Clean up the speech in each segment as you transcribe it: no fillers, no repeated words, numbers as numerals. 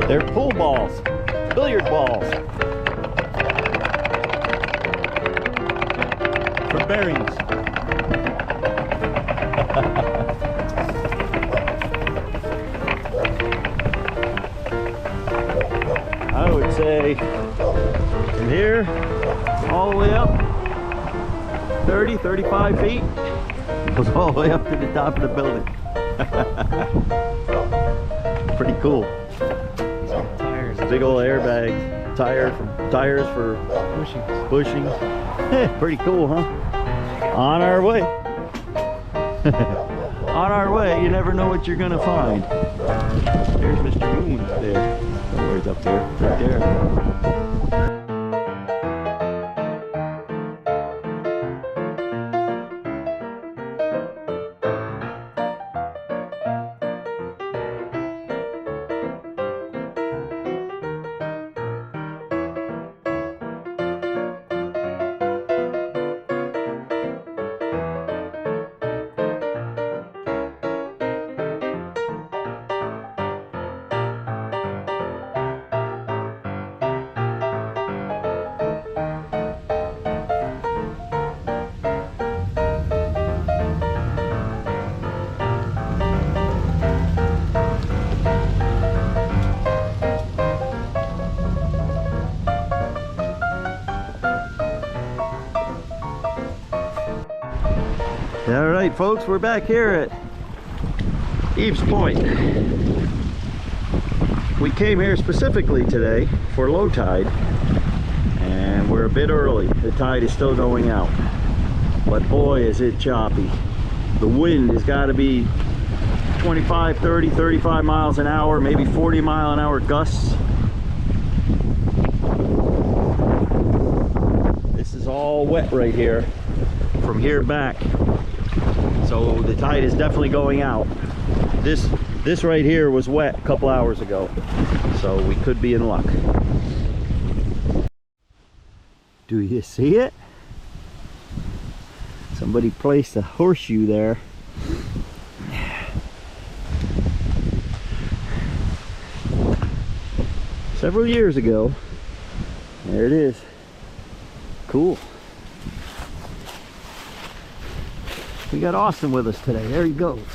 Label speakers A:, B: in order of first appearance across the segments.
A: They're pool balls, billiard balls. For bearings. I would say from here all the way up 30, 35 feet goes all the way up to the top of the building. Pretty cool.
B: Tires.
A: Big old airbags, tires for bushings. Pretty cool, huh? On our way. On our way, you never know what you're gonna find. There's Mr. Moon up there. Somewhere he's up there, right there. All right, folks, we're back here at Eves Point. We came here specifically today for low tide, and we're a bit early. The tide is still going out, but boy is it choppy. The wind has got to be 25, 30, 35 miles an hour, maybe 40 mile an hour gusts. This is all wet right here from here back. So the tide is definitely going out. This right here was wet a couple hours ago, so we could be in luck. Do you see it? Somebody placed a horseshoe there. Several years ago. There it is. Cool. We got Austin with us today. There he goes.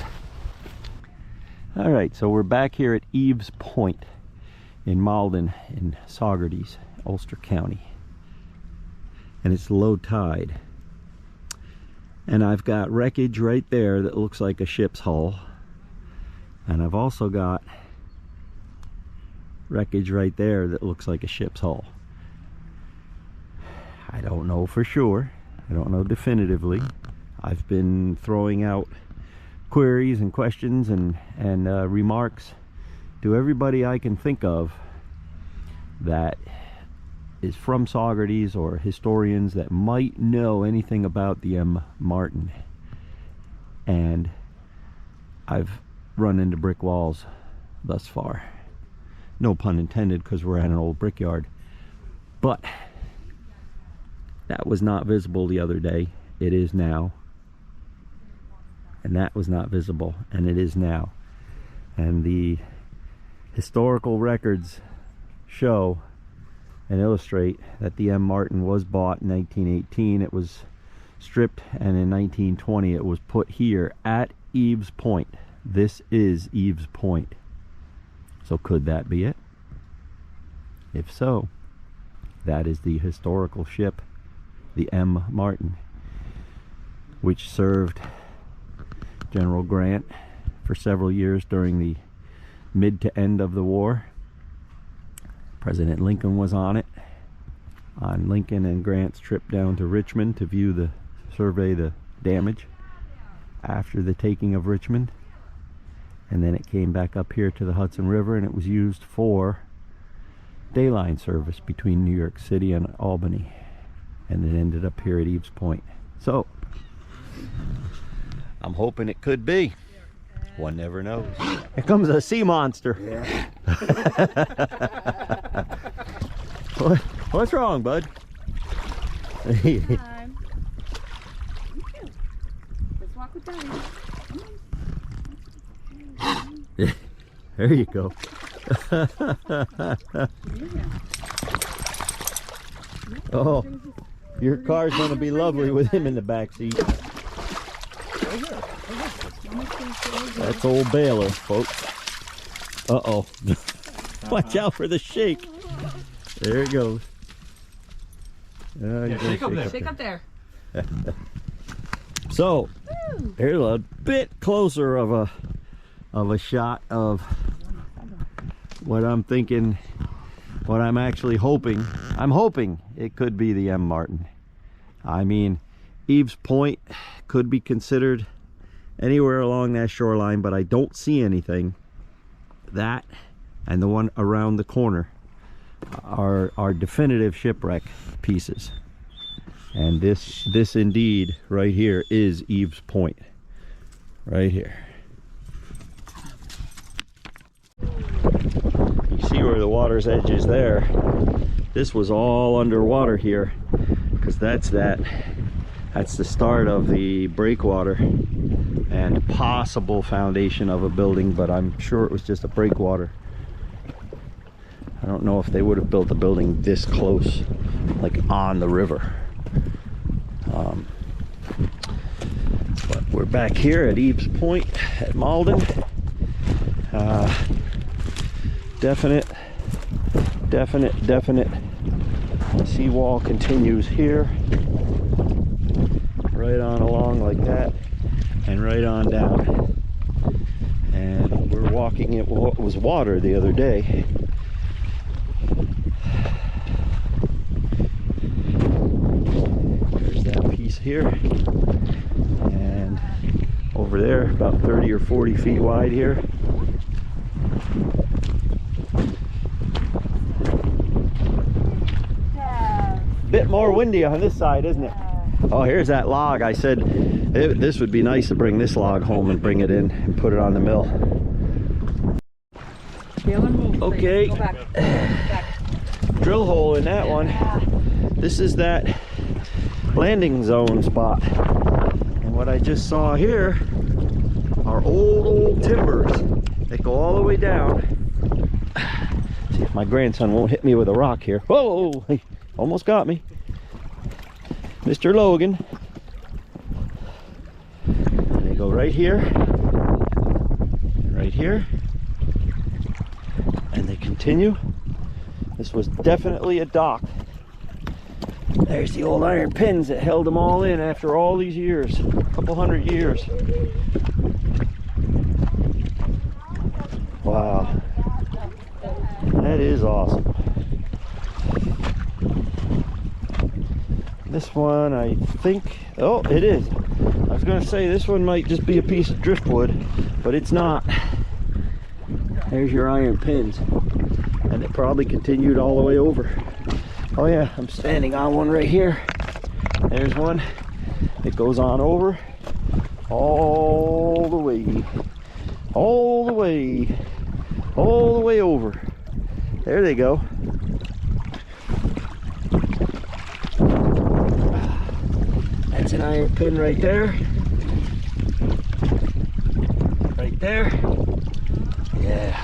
A: All right, so we're back here at Eves Point in Malden in Saugerties, Ulster County. And it's low tide. And I've got wreckage right there that looks like a ship's hull. And I've also got wreckage right there that looks like a ship's hull. I don't know for sure. I don't know definitively. I've been throwing out queries and questions and remarks to everybody I can think of that is from Saugerties or historians that might know anything about the m.martin. And I've run into brick walls thus far. No pun intended, because we're at an old brickyard. But that was not visible the other day. It is now. And that was not visible, and it is now. And the historical records show and illustrate that the m.martin was bought in 1918. It was stripped, and in 1920 it was put here at Eves Point. This is Eves Point. So could that be it? If so, that is the historical ship, the m.martin, which served General Grant for several years during the mid to end of the war. President Lincoln was on it, on Lincoln and Grant's trip down to Richmond to survey the damage after the taking of Richmond. And then it came back up here to the Hudson River, and it was used for dayline service between New York City and Albany, and it ended up here at Eves Point. So I'm hoping it could be. One never knows. Here comes a sea monster.
B: Yeah.
A: What's wrong, bud?
C: Let's walk with Daddy.
A: There you go. Oh, your car's gonna be lovely with him in the back seat. That's old Baylor, folks. Uh-oh. Watch out for the shake. There it goes.
B: Shake up there.
C: Shake up there.
A: So, here's a bit closer of a shot of what I'm thinking, what I'm actually hoping. I'm hoping it could be the M.Martin. I mean, Eves Point could be considered anywhere along that shoreline, but I don't see anything. That and the one around the corner are definitive shipwreck pieces. And this indeed right here is Eves Point. Right here. You see where the water's edge is there. This was all underwater here, because that's the start of the breakwater and possible foundation of a building, but I'm sure it was just a breakwater. I don't know if they would have built a building this close, like on the river. But we're back here at Eves Point at Malden. Definite seawall continues here, right on along like that, and right on down. And we're walking in what was water the other day. There's that piece here, and over there about 30 or 40 feet wide here. Bit more windy on this side, isn't it? Oh, here's that log. I said this would be nice to bring this log home and bring it in and put it on the mill. Okay,
C: Go back. Back.
A: drill hole in that one. This is that landing zone spot, and what I just saw here are old timbers that go all the way down. See if my grandson won't hit me with a rock here. Whoa, he almost got me. Mr. Logan. And they go right here, and they continue. This was definitely a dock. There's the old iron pins that held them all in after all these years, a couple hundred years. Wow, that is awesome. This one, I think, oh, it is. I was gonna say this one might just be a piece of driftwood, but it's not. There's your iron pins, and it probably continued all the way over. Oh yeah, I'm standing on one right here. There's one. It goes on over all the way over. There they go. That's an iron pin right there. Right there. Yeah.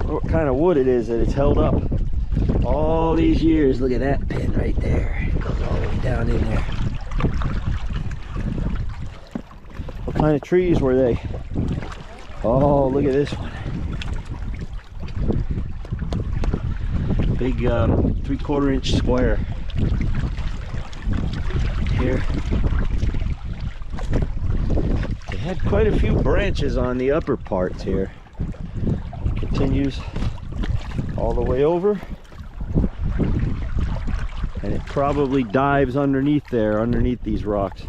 A: What kind of wood it is that it's held up all these years. Look at that pin right there. It goes all the way down in there. What kind of trees were they? Oh, look at this one. Big 3/4 inch square. Here. It had quite a few branches on the upper parts here. It continues all the way over, and it probably dives underneath there, underneath these rocks.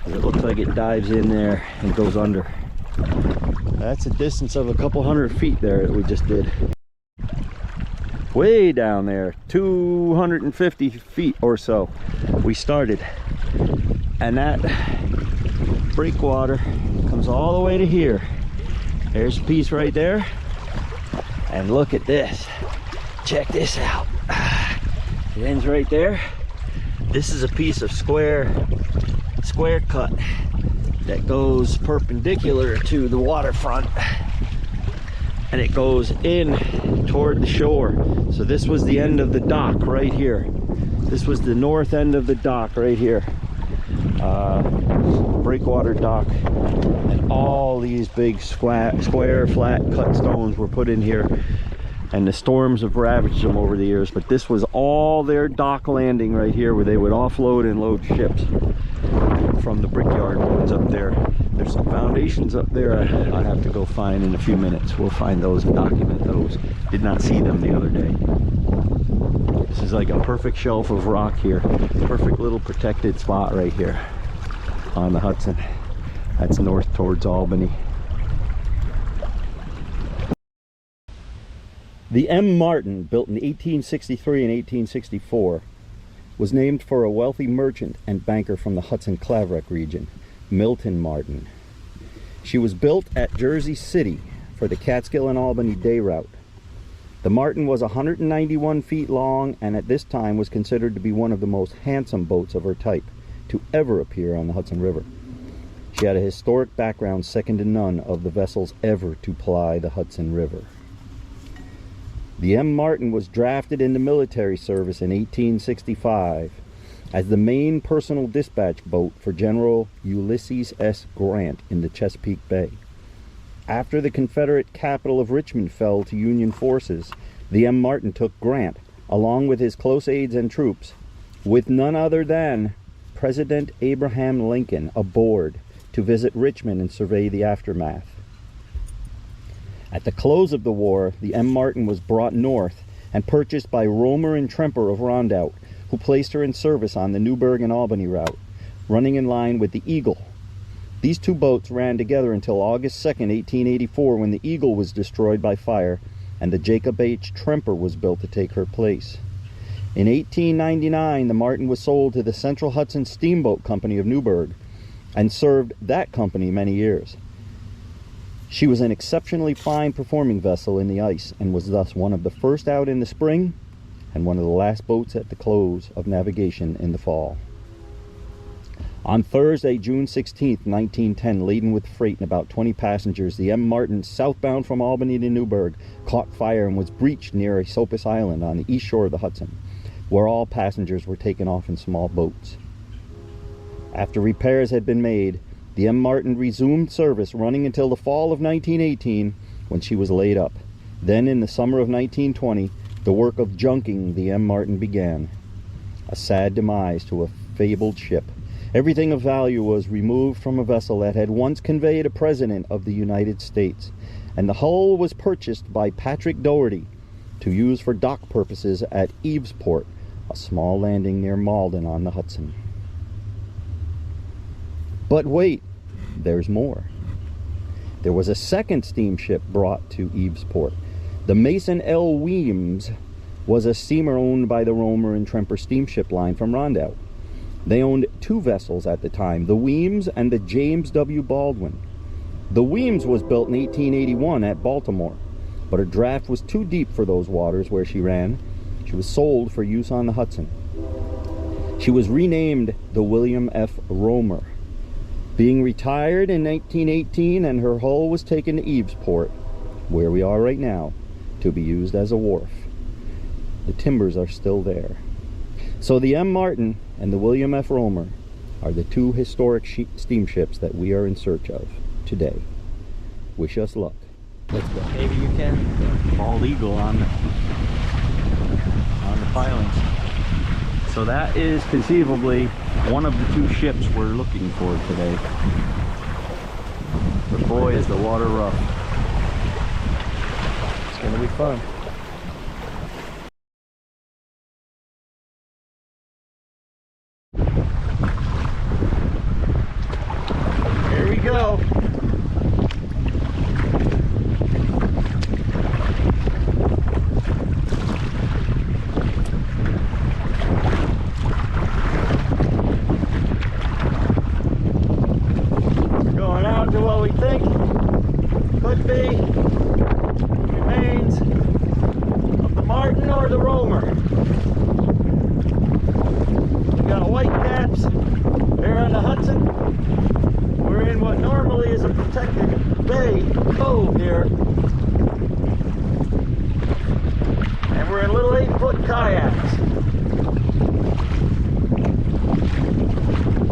A: It looks like it dives in there and goes under. That's a distance of a couple hundred feet there that we just did. Way down there, 250 feet or so we started, and that breakwater comes all the way to here. There's a piece right there, and look at this. Check this out. It ends right there. This is a piece of square cut that goes perpendicular to the waterfront, and it goes in toward the shore. So this was the end of the dock right here. This was the north end of the dock right here. Breakwater dock, and all these big square flat cut stones were put in here, and the storms have ravaged them over the years, but this was all their dock landing right here where they would offload and load ships from the brickyard ones up there. There's some foundations up there I have to go find in a few minutes. We'll find those and document those. Did not see them the other day. This is like a perfect shelf of rock here. Perfect little protected spot right here on the Hudson. That's north towards Albany. The m.Martin, built in 1863 and 1864, was named for a wealthy merchant and banker from the Hudson Claverack region, Milton Martin. She was built at Jersey City for the Catskill and Albany day route. The Martin was 191 feet long and at this time was considered to be one of the most handsome boats of her type to ever appear on the Hudson River. She had a historic background second to none of the vessels ever to ply the Hudson River. The m.Martin was drafted into military service in 1865 as the main personal dispatch boat for General Ulysses S. Grant in the Chesapeake Bay. After the Confederate capital of Richmond fell to Union forces, the m.Martin took Grant, along with his close aides and troops, with none other than President Abraham Lincoln aboard to visit Richmond and survey the aftermath. At the close of the war, the m.Martin was brought north and purchased by Romer and Tremper of Rondout, who placed her in service on the Newburgh and Albany route, running in line with the Eagle. These two boats ran together until August 2nd, 1884, when the Eagle was destroyed by fire and the Jacob H. Tremper was built to take her place. In 1899, the Martin was sold to the Central Hudson Steamboat Company of Newburgh and served that company many years. She was an exceptionally fine performing vessel in the ice and was thus one of the first out in the spring and one of the last boats at the close of navigation in the fall. On Thursday, June 16, 1910, laden with freight and about 20 passengers, the m.Martin, southbound from Albany to Newburgh, caught fire and was breached near Esopus Island on the east shore of the Hudson, where all passengers were taken off in small boats. After repairs had been made, the m.Martin resumed service, running until the fall of 1918, when she was laid up. Then, in the summer of 1920, the work of junking the m.Martin began. A sad demise to a fabled ship. Everything of value was removed from a vessel that had once conveyed a president of the United States, and the hull was purchased by Patrick Doherty to use for dock purposes at Evesport, a small landing near Malden on the Hudson. But wait, there's more. There was a second steamship brought to Evesport. The Mason L. Weems was a steamer owned by the Romer and Tremper Steamship Line from Rondout. They owned two vessels at the time, the Weems and the James W. Baldwin. The Weems was built in 1881 at Baltimore, but her draft was too deep for those waters where she ran. She was sold for use on the Hudson. She was renamed the William F. Romer, being retired in 1918, and her hull was taken to Evesport, where we are right now, to be used as a wharf. The timbers are still there. So the m.Martin and the William F. Romer are the two historic steamships that we are in search of today. Wish us luck. Let's go.
B: Maybe you can.
A: Bald eagle on the pilings. So that is conceivably one of the two ships we're looking for today. But boy, is the water rough.
B: It's gonna be fun.
A: Here we go. We're going out to what we think could be remains of the Martin or the Romer. We got white caps here on the Hudson. We're in what normally is a protected bay cove here. kayaks.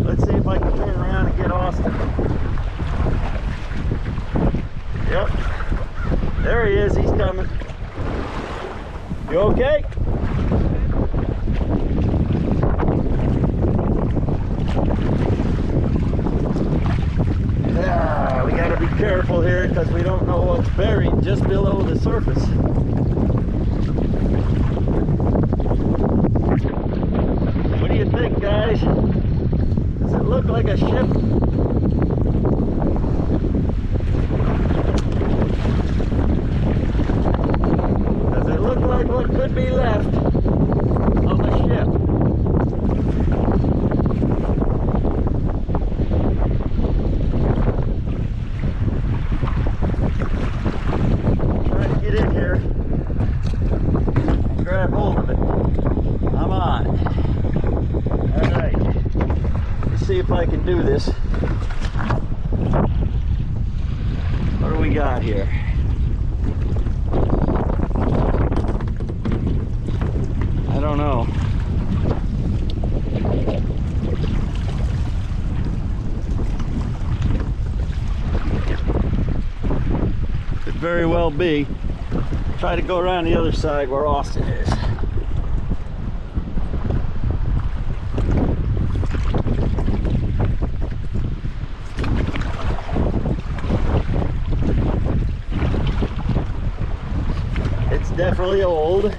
A: Let's see if I can turn around and get Austin. Yep. There he is. He's coming. You okay? Yeah, we gotta be careful here because we don't know what's buried just below the surface. What do you think, guys? Does it look like a ship? Does it look like what could be left of a ship? Trying to get in here and grab hold of it. I'm on. All right. Let's see if I can do this. What do we got here? I don't know. Could very well be. Try to go around the other side where Austin is. It's definitely old.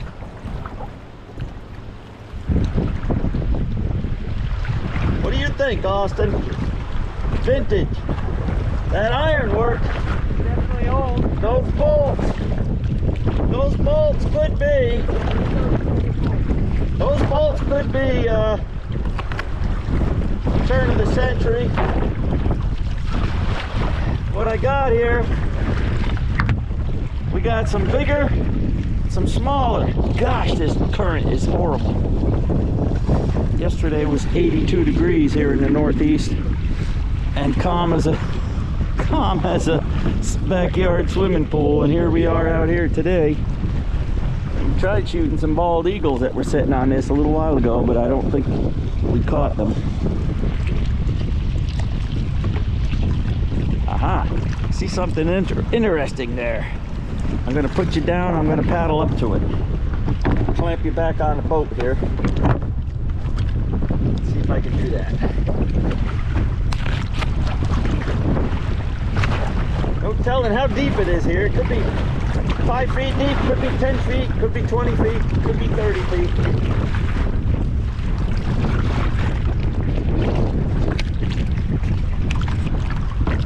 A: What do you think, Austin? Vintage. That ironwork.
B: Definitely old.
A: Those bolts could be. Those bolts could be turn of the century. What I got here, we got some bigger, some smaller. Gosh, this current is horrible. Yesterday was 82 degrees here in the Northeast, and calm as a backyard swimming pool, and here we are out here today. We tried shooting some bald eagles that were sitting on this a little while ago, but I don't think we caught them. Aha, see something interesting there. I'm gonna put you down, I'm gonna paddle up to it. Clamp you back on the boat here. Let's see if I can do that. No telling how deep it is here. It could be 5 feet deep, could be 10 feet, could be 20 feet, could be 30 feet.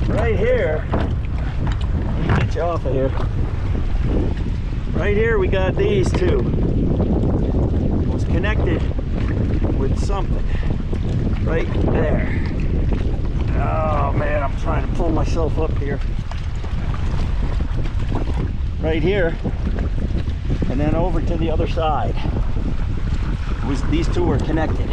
A: Right here, let me get you off of here. Right here we got these two. It was connected with something. Right there. Oh man, I'm trying to pull myself up here. Right here, and then over to the other side. These two were connected.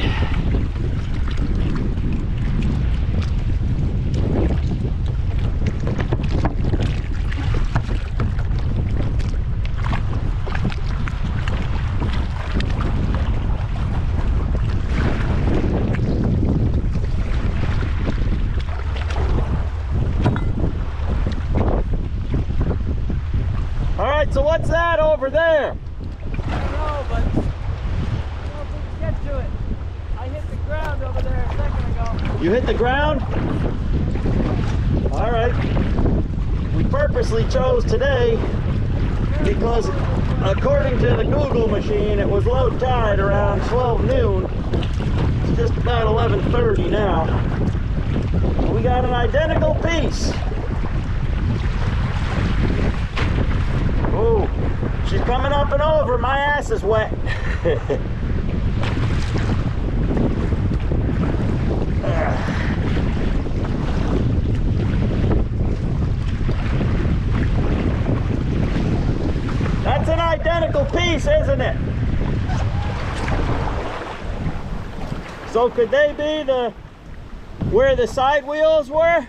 A: So what's that over there?
B: I don't know, but I don't know if we can get to it. I hit the ground over there a second ago.
A: You hit the ground? All right. We purposely chose today because according to the Google machine, it was low tide around 12 noon. It's just about 11:30 now. We got an identical piece. Oh, she's coming up and over. My ass is wet. That's an identical piece, isn't it? So could they be where the side wheels were?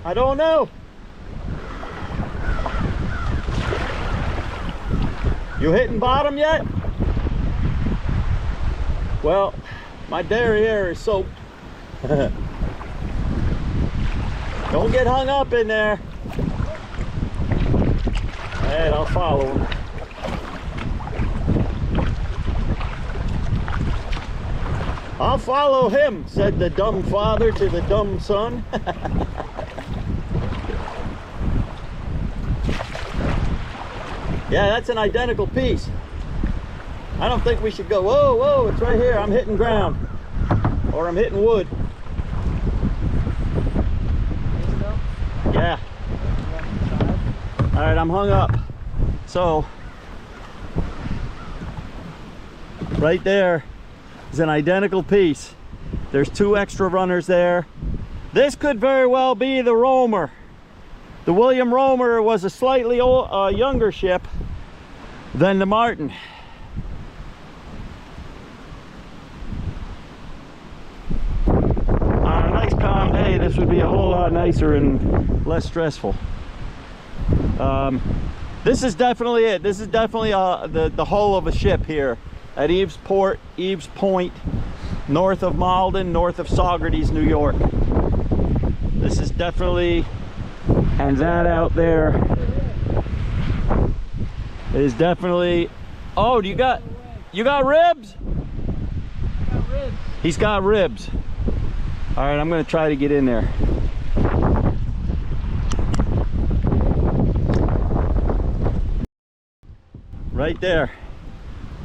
A: I don't know. You hitting bottom yet? Well, my derriere is soaked. Don't get hung up in there. And I'll follow him. I'll follow him, said the dumb father to the dumb son. Yeah, that's an identical piece. I don't think we should go, whoa, whoa, it's right here. I'm hitting ground. Or I'm hitting wood. Yeah. All right, I'm hung up. So, right there is an identical piece. There's 2 extra runners there. This could very well be the Romer. The William Romer was a slightly younger ship than the Martin. On a nice calm day, this would be a whole lot nicer and less stressful. This is definitely it. This is definitely the hull of a ship here at Eves Port, Eves Point, north of Malden, north of Saugerties, New York. This is definitely, and that out there is definitely. Oh, you got ribs?
B: Got ribs.
A: He's got ribs. All right, I'm gonna try to get in there. Right there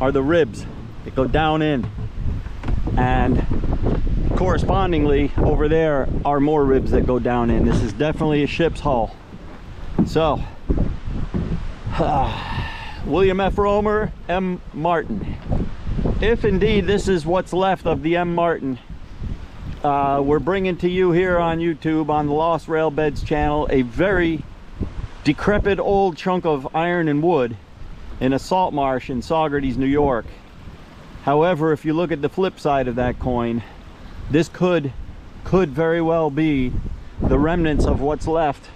A: are the ribs that go down in, and correspondingly over there are more ribs that go down in. This is definitely a ship's hull. So William F. Romer, M. Martin. If indeed this is what's left of the M. Martin, we're bringing to you here on YouTube on the Lost Rail Beds channel a very decrepit old chunk of iron and wood in a salt marsh in Saugerties, New York. However, if you look at the flip side of that coin, this could very well be the remnants of what's left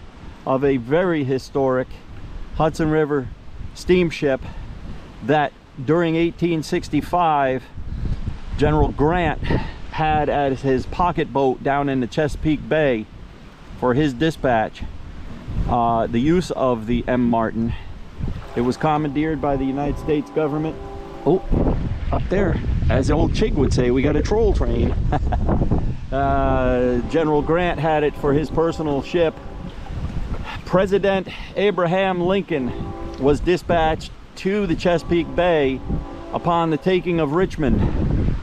A: of a very historic Hudson River steamship that during 1865 General Grant had as his pocket boat down in the Chesapeake Bay for his dispatch. The use of the M. Martin. It was commandeered by the United States government. Oh, up there, as old Chig would say, we got a troll train. General Grant had it for his personal ship. President Abraham Lincoln was dispatched to the Chesapeake Bay upon the taking of Richmond,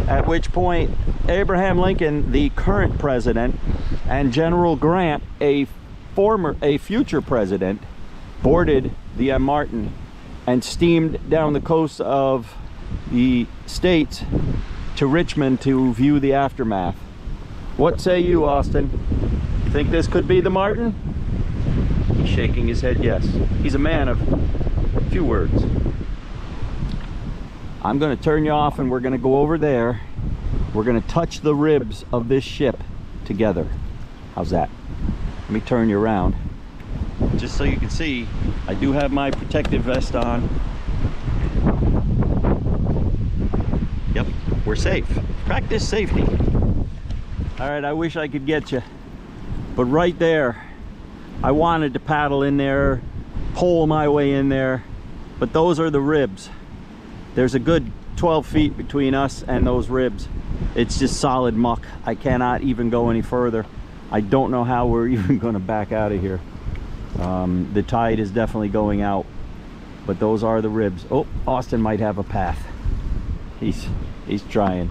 A: at which point Abraham Lincoln, the current president, and General Grant, a future president, boarded the M. Martin and steamed down the coast of the states to Richmond to view the aftermath. What say you, Austin? Think this could be the Martin? He's shaking his head yes. He's a man of few words. I'm going to turn you off and we're going to go over there. We're going to touch the ribs of this ship together. How's that? Let me turn you around. Just so you can see, I do have my protective vest on. Yep, we're safe. Practice safety. All right, I wish I could get you, but right there, I wanted to paddle in there, pole my way in there, but those are the ribs. There's a good 12 feet between us and those ribs. It's just solid muck. I cannot even go any further. I don't know how we're even going to back out of here. The tide is definitely going out, but those are the ribs. Oh, Austin might have a path. He's trying.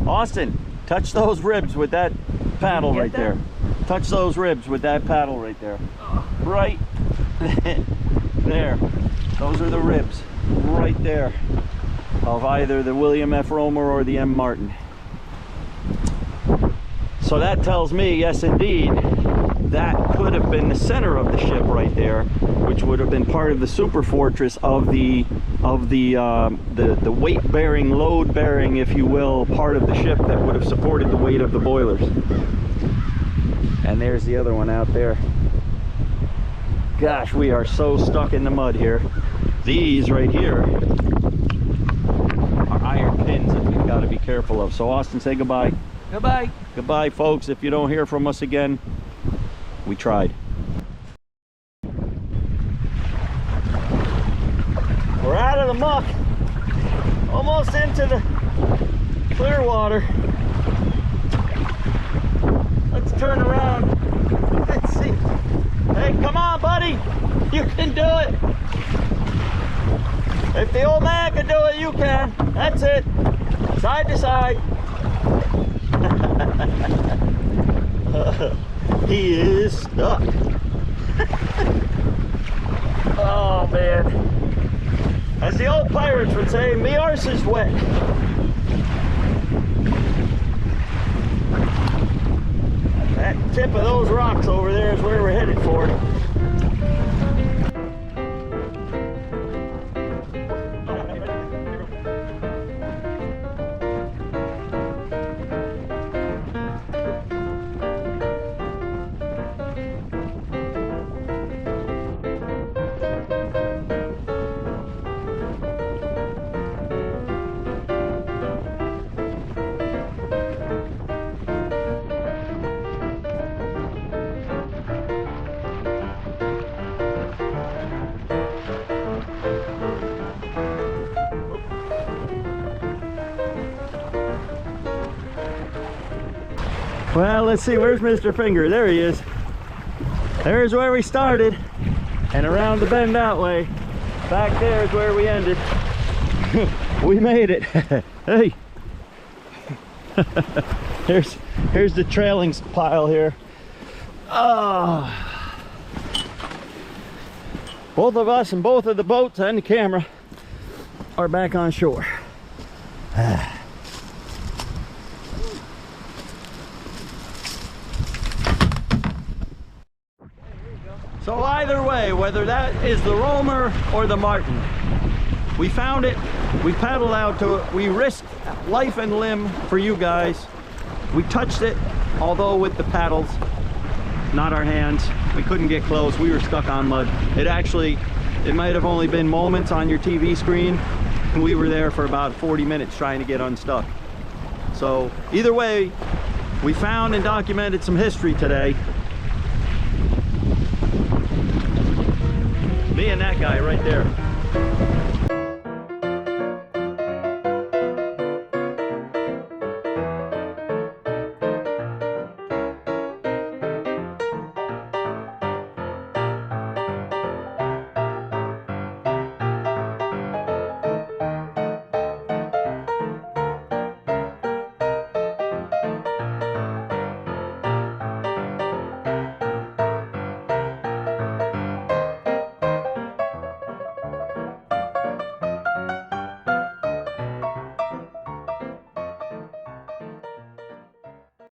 A: Austin, touch those ribs with that paddle right there. Touch those ribs with that paddle right there. Right. there. Those are the ribs right there of either the William F. Romer or the M. Martin. So that tells me, yes indeed, that could have been the center of the ship right there, which would have been part of the super fortress of the weight bearing, load bearing, if you will, part of the ship that would have supported the weight of the boilers. And there's the other one out there. Gosh, we are so stuck in the mud here. These right here are iron pins that we've got to be careful of. So Austin, say goodbye.
B: Goodbye.
A: Goodbye, folks. If you don't hear from us again, we tried. We're out of the muck, almost into the clear water. Let's turn around. Let's see. Hey, come on, buddy. You can do it. If the old man can do it, you can. That's it. Side to side. He is stuck. Oh, man. As the old pirates would say, me arse is wet. That tip of those rocks over there is where we're headed for. Well, let's see, where's Mr. Finger? There he is. There's where we started, and around the bend that way. Back there is where we ended. We made it. Hey. Here's the trailing pile here. Oh. Both of us and both of the boats and the camera are back on shore. So either way, whether that is the Romer or the Martin, we found it, we paddled out to it, we risked life and limb for you guys. We touched it, although with the paddles, not our hands. We couldn't get close, we were stuck on mud. It might have only been moments on your TV screen. We were there for about 40 minutes trying to get unstuck. So either way, we found and documented some history today. Me and that guy right there.